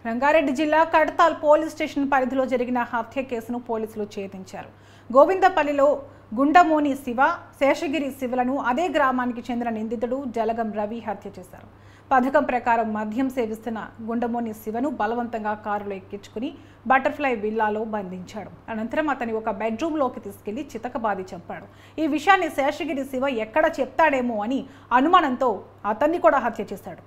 రంగారెడ్డి జిల్లా Kadthal police station పరిధిలో జరిగిన హత్య కేసును పోలీసులు ఛేదించారు. గోవిందపల్లిలో గుండమోని శివ, శేషగిరి శివలను అదే గ్రామానికి చెందిన నిందితుడు జలగం రవి హత్య చేశారు. పథకం ప్రకారం మద్యం సేవిస్తున్న గుండమోని శివను బలవంతంగా కారులో ఎక్కించుకుని బటర్ఫ్లై విల్లాలో బంధించాడు. అనంతరం అతని ఒక బెడ్రూమ్లోకి తీసుకెళ్లి చితకబాది చంపాడు. ఈ విషయాన్ని శేషగిరి శివ ఎక్కడ చెప్తాడేమో అని అనుమానంతో అతన్ని కూడా హత్య చేశాడు.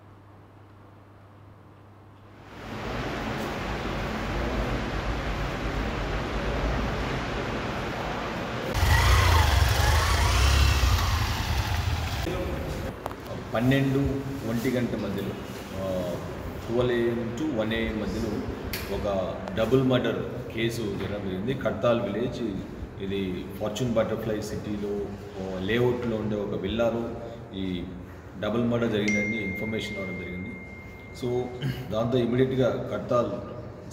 పన్నెండు ఒంటి గంట మధ్యలో 12 AM to 1 AM మధ్యలో ఒక డబుల్ మర్డర్ కేసు జరిగింది. కడతాల్ విలేజ్, ఇది ఫార్చ్యూన్ బటర్ఫ్లై సిటీలో లేఅవుట్లో ఉండే ఒక విల్లాలో ఈ డబుల్ మర్డర్ జరిగిందని ఇన్ఫర్మేషన్ రావడం జరిగింది. సో దాంతో ఇమీడియట్గా కడతాల్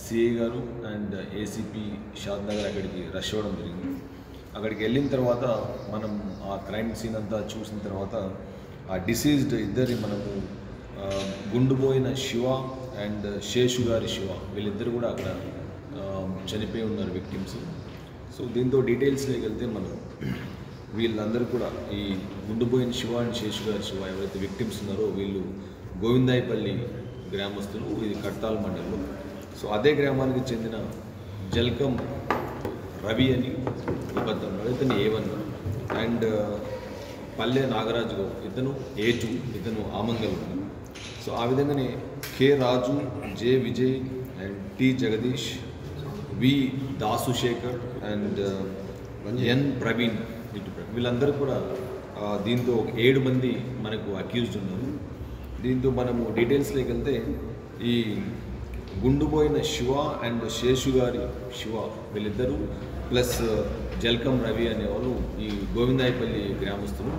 సిఐ గారు అండ్ ఏసీపీ షాద్ నగర్ అక్కడికి రష్ అవ్వడం జరిగింది. అక్కడికి వెళ్ళిన తర్వాత మనం ఆ క్రైమ్ సీన్ అంతా చూసిన తర్వాత ఆ డిసీజ్డ్ ఇద్దరి మనము గుండుపోయిన శివ అండ్ శేషుగారి శివ వీళ్ళిద్దరు కూడా అక్కడ చనిపోయి ఉన్నారు విక్టిమ్స్. సో దీంతో డీటెయిల్స్లోకి వెళ్తే మనం వీళ్ళందరూ కూడా ఈ గుండుపోయిన శివ అండ్ శేషుగారి శివ ఎవరైతే విక్టిమ్స్ ఉన్నారో వీళ్ళు గోవిందాయపల్లి గ్రామస్తులు, ఇది కడతాల్ మండలంలో. సో అదే గ్రామానికి చెందిన జల్కం రవి అని ఇబ్బంది ఇతను A1 అండ్ పల్లె నాగరాజు గౌడ్ ఇతను A2, ఇతను ఆమంగల్. సో ఆ విధంగానే K Raju, J Vijay and T Jagadish, V Dasushekar and N Praveen వీళ్ళందరూ కూడా దీంతో 7 మంది మనకు అక్యూజ్డ్ ఉన్నారు. దీంతో మనము డీటెయిల్స్లోకి వెళ్తే ఈ గుండుపోయిన శివ అండ్ శేషుగారి శివ వీళ్ళిద్దరూ ప్లస్ జల్కం రవి అనేవాళ్ళు ఈ గోవిందాయపల్లి గ్రామస్తులు.